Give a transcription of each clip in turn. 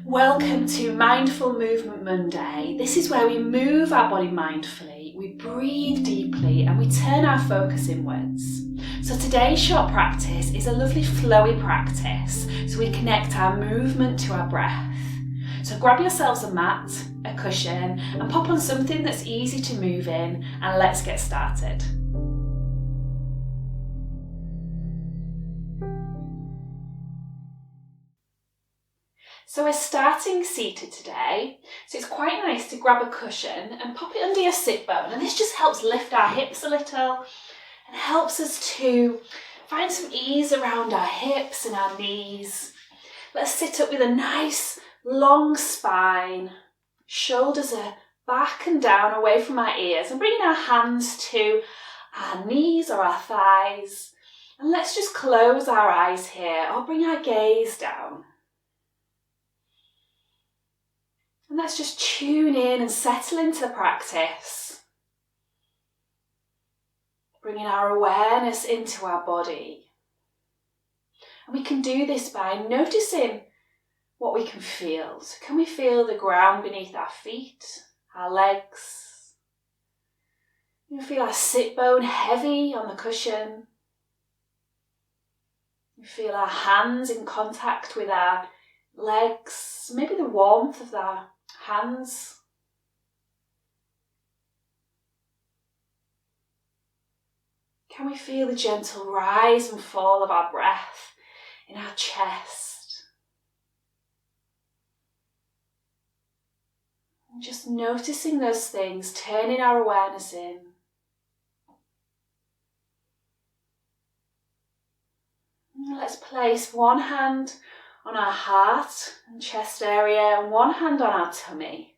Welcome to Mindful Movement Monday. This is where we move our body mindfully, we breathe deeply and we turn our focus inwards. So today's short practice is a lovely flowy practice so we connect our movement to our breath. So grab yourselves a mat, a cushion and pop on something that's easy to move in and let's get started. So we're starting seated today, so it's quite nice to grab a cushion and pop it under your sit bone, and this just helps lift our hips a little and helps us to find some ease around our hips and our knees. Let's sit up with a nice long spine, shoulders are back and down away from our ears, and bringing our hands to our knees or our thighs, and let's just close our eyes here or bring our gaze down. And let's just tune in and settle into the practice. Bringing our awareness into our body. And we can do this by noticing what we can feel. So can we feel the ground beneath our feet, our legs? Can we feel our sit bone heavy on the cushion? Can we feel our hands in contact with our legs, maybe the warmth of our hands. Can we feel the gentle rise and fall of our breath in our chest? And just noticing those things, turning our awareness in. And let's place one hand on our heart and chest area and one hand on our tummy.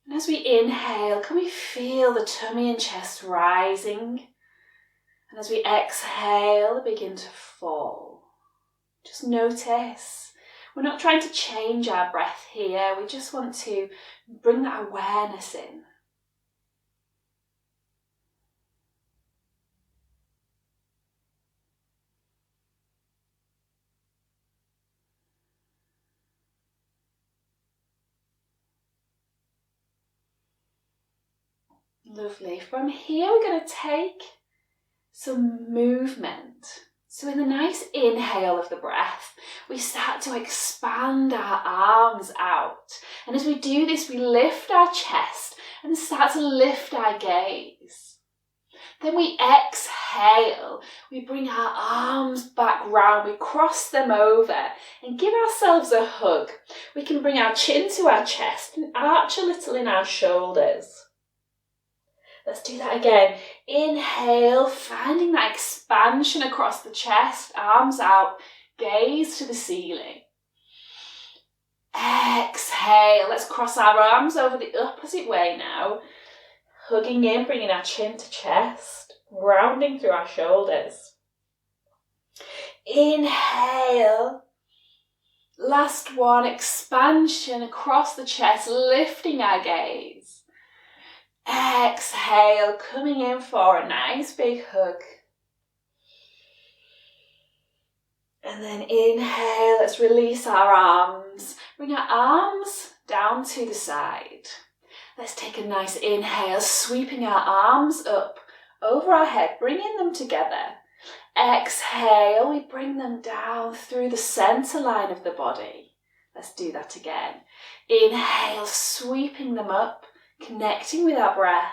And as we inhale, can we feel the tummy and chest rising? And as we exhale, begin to fall. Just notice. We're not trying to change our breath here. We just want to bring that awareness in. Lovely. From here we're going to take some movement. So in the nice inhale of the breath, we start to expand our arms out. And as we do this, we lift our chest and start to lift our gaze. Then we exhale, we bring our arms back round, we cross them over and give ourselves a hug. We can bring our chin to our chest and arch a little in our shoulders. Let's do that again. Inhale, finding that expansion across the chest, arms out, gaze to the ceiling. Exhale, let's cross our arms over the opposite way now. Hugging in, bringing our chin to chest, rounding through our shoulders. Inhale. Last one, expansion across the chest, lifting our gaze. Exhale, coming in for a nice big hug. And then inhale, let's release our arms. Bring our arms down to the side. Let's take a nice inhale, sweeping our arms up over our head, bringing them together. Exhale, we bring them down through the center line of the body. Let's do that again. Inhale, sweeping them up, connecting with our breath.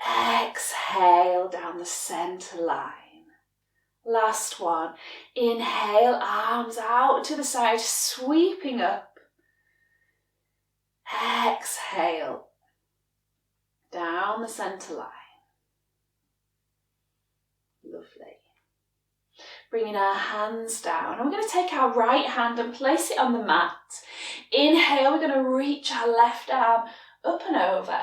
Exhale down the center line. Last one. Inhale, arms out to the side, sweeping up. Exhale down the center line. Lovely. Bringing our hands down. And we're going to take our right hand and place it on the mat. Inhale, we're going to reach our left arm up and over.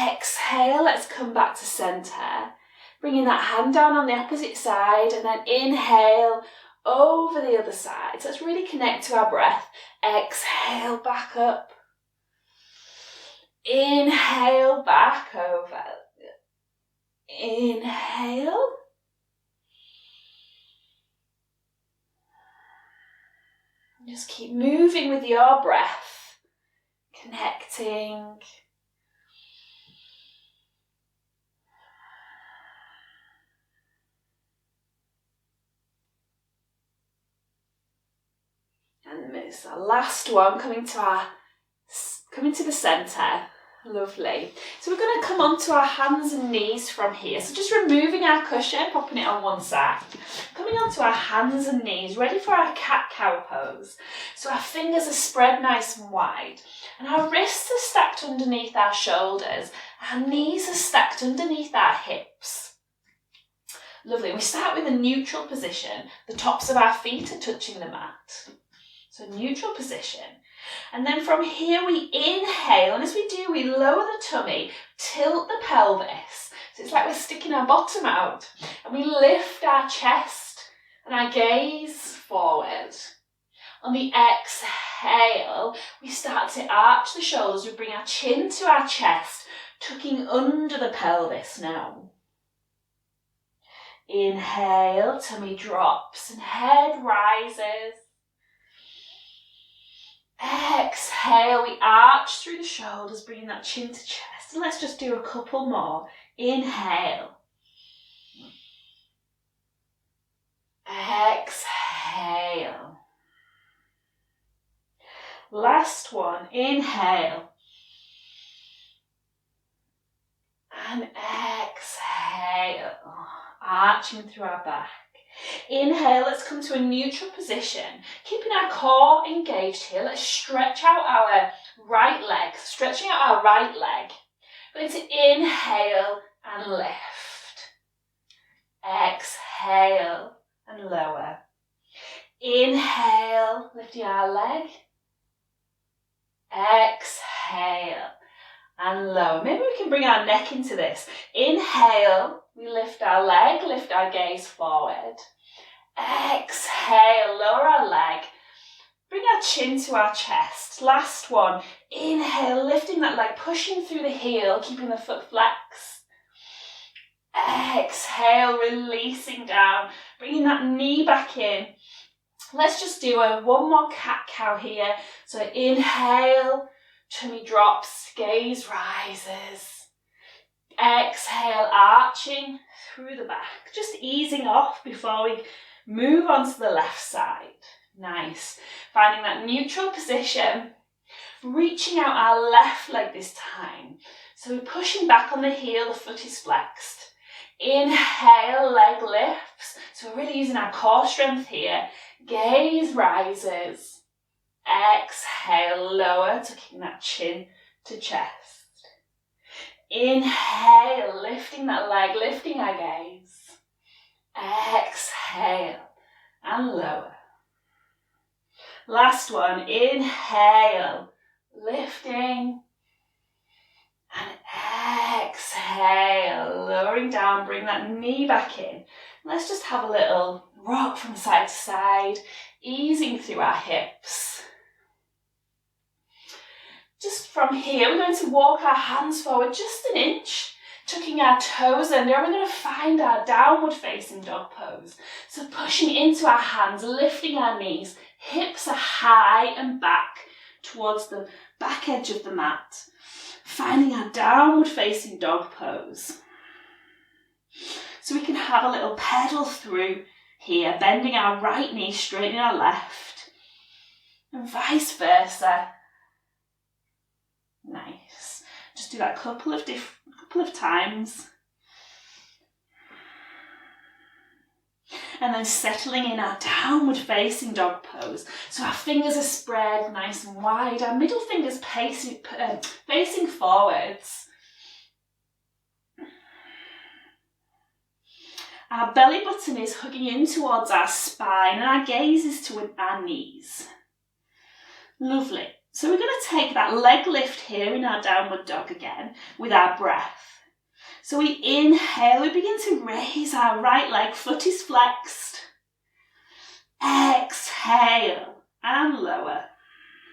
Exhale, let's come back to center. Bringing that hand down on the opposite side and then inhale over the other side. So let's really connect to our breath. Exhale, back up. Inhale, back over. Inhale. just keep moving with your breath, connecting. And this our last one, coming to the centre. Lovely. So we're going to come onto our hands and knees from here. So just removing our cushion, popping it on one side. Coming onto our hands and knees, ready for our cat-cow pose. So our fingers are spread nice and wide. And our wrists are stacked underneath our shoulders. Our knees are stacked underneath our hips. Lovely. We start with a neutral position. The tops of our feet are touching the mat. So neutral position. And then from here we inhale, and as we do, we lower the tummy, tilt the pelvis. So it's like we're sticking our bottom out, and we lift our chest and our gaze forward. On the exhale, we start to arch the shoulders. We bring our chin to our chest, tucking under the pelvis now. Inhale, tummy drops and head rises. Exhale, we arch through the shoulders, bringing that chin to chest. And let's just do a couple more. Inhale. Exhale. Last one. Inhale. And exhale. Arching through our back. Inhale, let's come to a neutral position. Keeping our core engaged here, let's stretch out our right leg. Stretching out our right leg. We're going to inhale and lift. Exhale and lower. Inhale, lifting our leg. Exhale and lower. Maybe we can bring our neck into this. Inhale. We lift our leg, lift our gaze forward. Exhale, lower our leg. Bring our chin to our chest. Last one. Inhale, lifting that leg, pushing through the heel, keeping the foot flexed. Exhale, releasing down, bringing that knee back in. Let's just do one more cat-cow here. So inhale, tummy drops, gaze rises. Exhale, arching through the back, just easing off before we move on to the left side. Nice. Finding that neutral position, reaching out our left leg this time. So we're pushing back on the heel, the foot is flexed. Inhale, leg lifts. So we're really using our core strength here. Gaze rises. Exhale, lower, tucking that chin to chest. Inhale, lifting that leg, lifting our gaze. Exhale and lower. Last one, inhale, lifting and exhale, lowering down, bring that knee back in. Let's just have a little rock from side to side, easing through our hips. Just from here, we're going to walk our hands forward just an inch, tucking our toes under, and we're going to find our downward facing dog pose. So pushing into our hands, lifting our knees, hips are high and back towards the back edge of the mat. Finding our downward facing dog pose. So we can have a little pedal through here, bending our right knee, straightening our left, and vice versa. Nice. Just do that a couple of times. And then settling in our downward facing dog pose. So our fingers are spread nice and wide. Our middle fingers facing forwards. Our belly button is hugging in towards our spine and our gaze is to our knees. Lovely. So we're going to take that leg lift here in our downward dog again with our breath. So we inhale, we begin to raise our right leg, foot is flexed. Exhale and lower.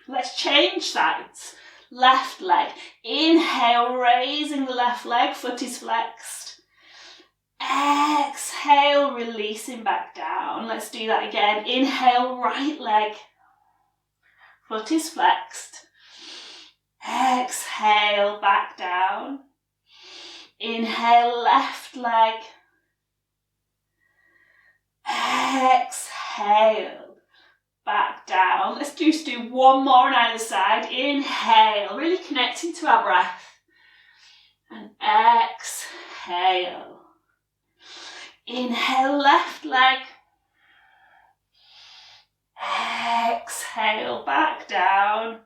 Let's change sides. Left leg. Inhale, raising the left leg, foot is flexed. Exhale, releasing back down. Let's do that again. Inhale, right leg. Foot is flexed. Exhale, back down. Inhale, left leg. Exhale, back down. Let's just do one more on either side. Inhale, really connecting to our breath. And exhale. Inhale, left leg. Exhale, back down.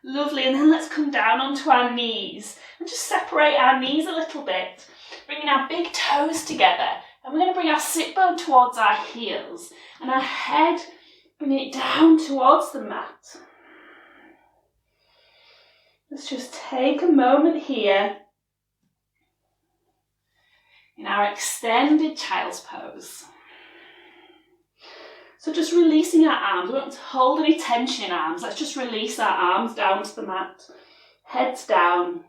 Lovely, and then let's come down onto our knees and just separate our knees a little bit, bringing our big toes together, and we're going to bring our sit bone towards our heels and our head, bringing it down towards the mat. Let's just take a moment here in our extended child's pose. So just releasing our arms. We don't want to hold any tension in arms. Let's just release our arms down to the mat. Heads down.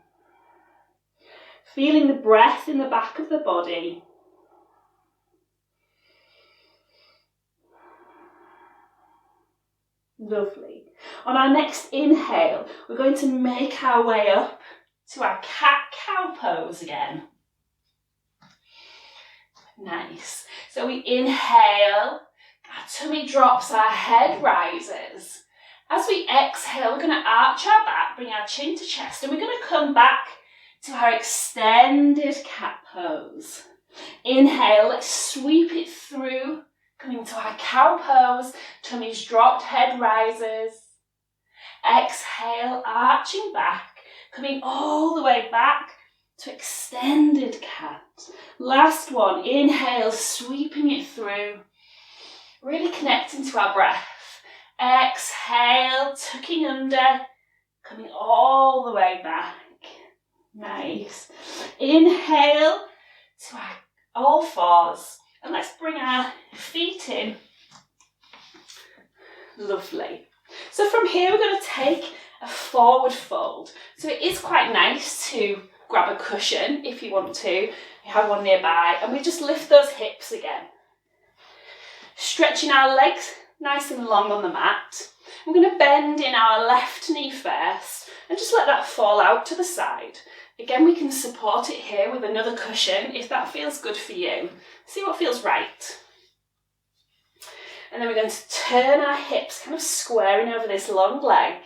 Feeling the breath in the back of the body. Lovely. On our next inhale, we're going to make our way up to our cat-cow pose again. Nice. So we inhale. Our tummy drops, our head rises. As we exhale, we're going to arch our back, bring our chin to chest, and we're going to come back to our extended cat pose. Inhale, let's sweep it through, coming to our cow pose, tummy's dropped, head rises. Exhale, arching back, coming all the way back to extended cat. Last one, inhale, sweeping it through. Really connecting to our breath. Exhale, tucking under, coming all the way back. Nice. Inhale to our all fours. And let's bring our feet in. Lovely. So from here we're going to take a forward fold. So it is quite nice to grab a cushion if you want to. You have one nearby. And we just lift those hips again. Stretching our legs nice and long on the mat. I'm going to bend in our left knee first and just let that fall out to the side. Again, we can support it here with another cushion if that feels good for you. See what feels right. And then we're going to turn our hips, kind of squaring over this long leg.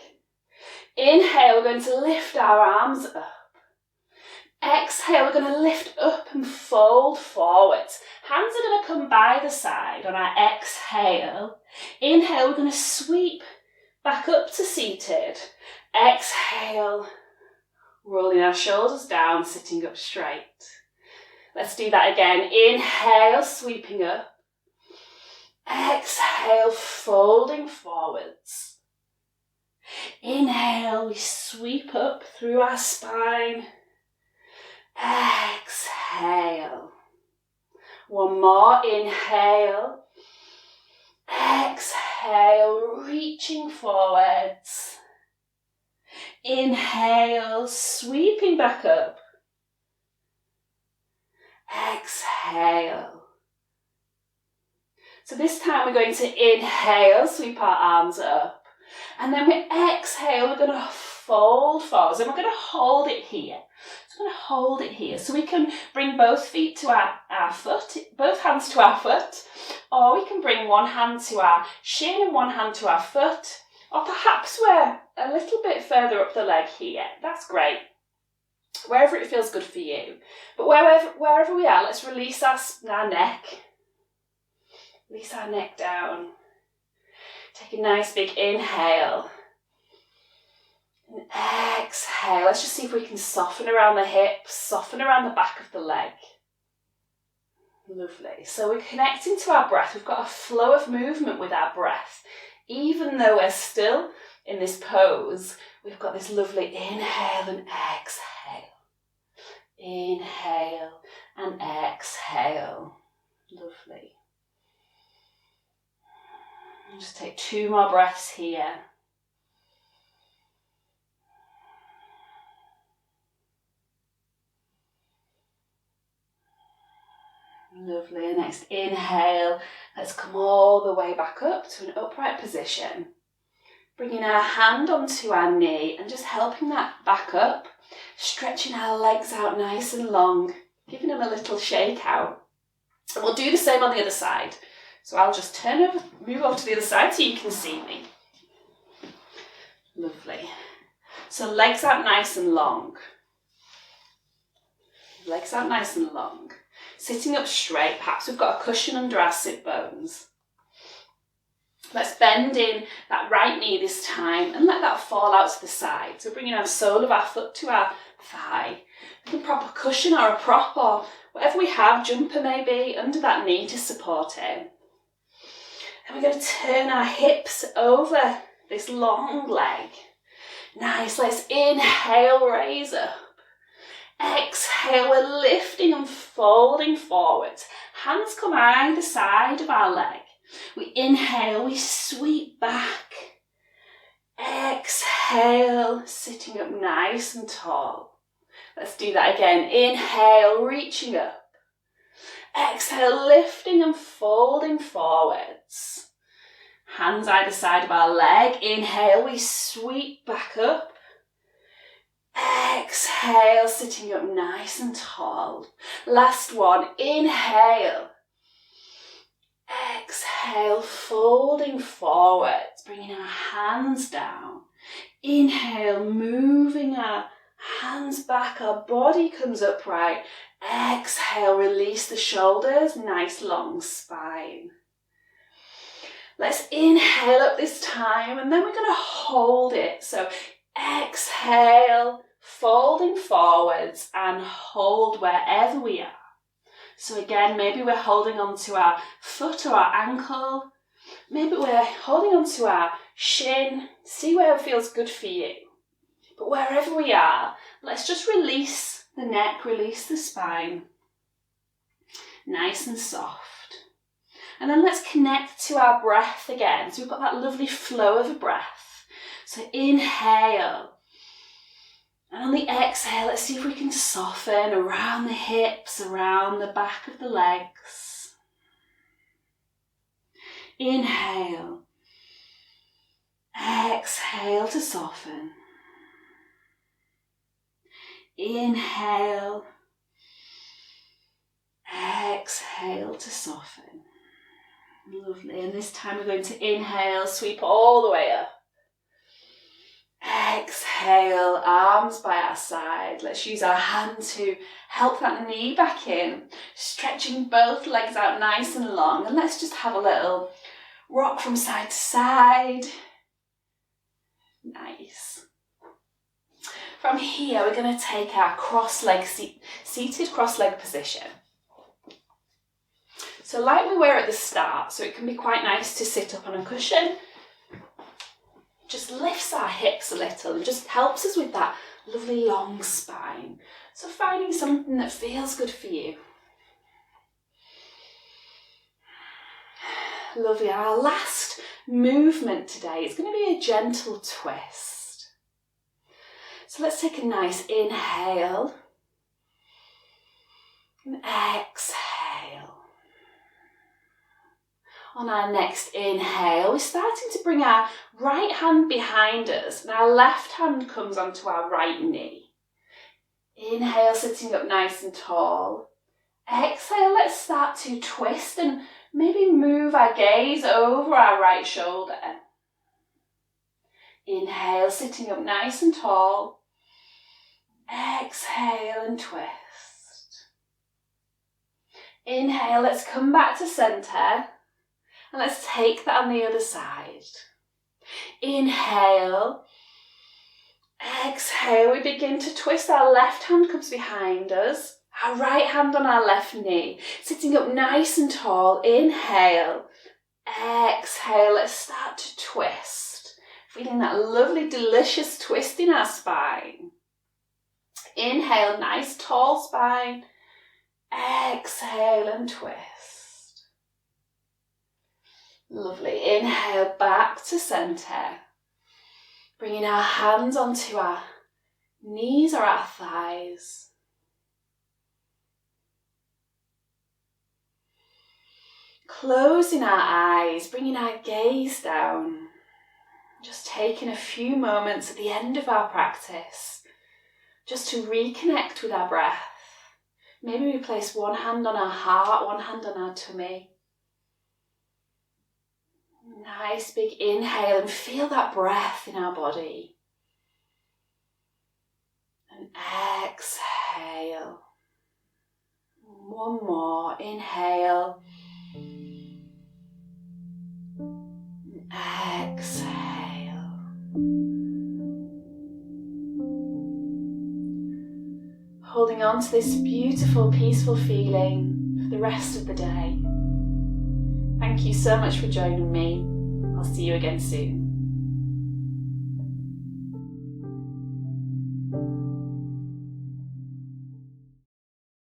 Inhale, we're going to lift our arms up. Exhale, we're going to lift up and fold forwards. Hands are going to come by the side on our exhale. Inhale, we're going to sweep back up to seated. Exhale, rolling our shoulders down, sitting up straight. Let's do that again. Inhale, sweeping up. Exhale, folding forwards. Inhale, we sweep up through our spine. Exhale. One more, inhale. Exhale, reaching forwards. Inhale, sweeping back up. Exhale. So this time we're going to inhale, sweep our arms up. And then we exhale, we're going to fold forwards and we're going to hold it here. So we're going to hold it here. So we can bring both feet to our foot, both hands to our foot, or we can bring one hand to our shin and one hand to our foot, or perhaps we're a little bit further up the leg here. That's great. Wherever it feels good for you. But wherever we are, let's release our neck. Release our neck down. Take a nice big inhale. And exhale. Let's just see if we can soften around the hips, soften around the back of the leg. Lovely. So we're connecting to our breath. We've got a flow of movement with our breath. Even though we're still in this pose, we've got this lovely inhale and exhale. Inhale and exhale. Lovely. Just take 2 more breaths here. Lovely. And next inhale, let's come all the way back up to an upright position. Bringing our hand onto our knee and just helping that back up, stretching our legs out nice and long, giving them a little shake out. And we'll do the same on the other side. So I'll just move over to the other side so you can see me. Lovely. So legs out nice and long. Legs out nice and long. Sitting up straight, perhaps we've got a cushion under our sit bones. Let's bend in that right knee this time and let that fall out to the side. So bringing our sole of our foot to our thigh. We can prop a cushion or a prop or whatever we have, jumper maybe, under that knee to support it. And we're going to turn our hips over this long leg. Nice, let's inhale, raise up. Exhale, we're lifting and folding forwards. Hands come either side of our leg. We inhale, we sweep back. Exhale, sitting up nice and tall. Let's do that again. Inhale, reaching up. Exhale, lifting and folding forwards. Hands either side of our leg. Inhale, we sweep back up. Exhale, sitting up nice and tall. Last one. Inhale. Exhale, folding forwards, bringing our hands down. Inhale, moving our hands back, our body comes upright. Exhale, release the shoulders, nice long spine. Let's inhale up this time and then we're going to hold it. So exhale, folding forwards and hold wherever we are. So again, maybe we're holding onto our foot or our ankle. Maybe we're holding onto our shin. See where it feels good for you. But wherever we are, let's just release the neck, release the spine. Nice and soft. And then let's connect to our breath again. So we've got that lovely flow of a breath. So inhale. And on the exhale, let's see if we can soften around the hips, around the back of the legs. Inhale. Exhale to soften. Inhale. Exhale to soften. Lovely. And this time we're going to inhale, sweep all the way up. Exhale, arms by our side. Let's use our hand to help that knee back in. Stretching both legs out nice and long. And let's just have a little rock from side to side. Nice. From here, we're going to take our seated cross-leg position. So like we were at the start, so it can be quite nice to sit up on a cushion. Just lifts our hips a little and just helps us with that lovely long spine. So finding something that feels good for you. Lovely. Our last movement today is going to be a gentle twist. So let's take a nice inhale and exhale. On our next inhale, we're starting to bring our right hand behind us and our left hand comes onto our right knee. Inhale, sitting up nice and tall. Exhale, let's start to twist and maybe move our gaze over our right shoulder. Inhale, sitting up nice and tall. Exhale and twist. Inhale, let's come back to centre. And let's take that on the other side. Inhale. Exhale, we begin to twist. Our left hand comes behind us. Our right hand on our left knee. Sitting up nice and tall. Inhale. Exhale, let's start to twist. Feeling that lovely, delicious twist in our spine. Inhale, nice tall spine. Exhale and twist. Lovely. Inhale, back to centre. Bringing our hands onto our knees or our thighs. Closing our eyes, bringing our gaze down. Just taking a few moments at the end of our practice just to reconnect with our breath. Maybe we place one hand on our heart, one hand on our tummy. Nice big inhale and feel that breath in our body. And exhale. One more. Inhale. And exhale. Holding on to this beautiful, peaceful feeling for the rest of the day. Thank you so much for joining me. I'll see you again soon.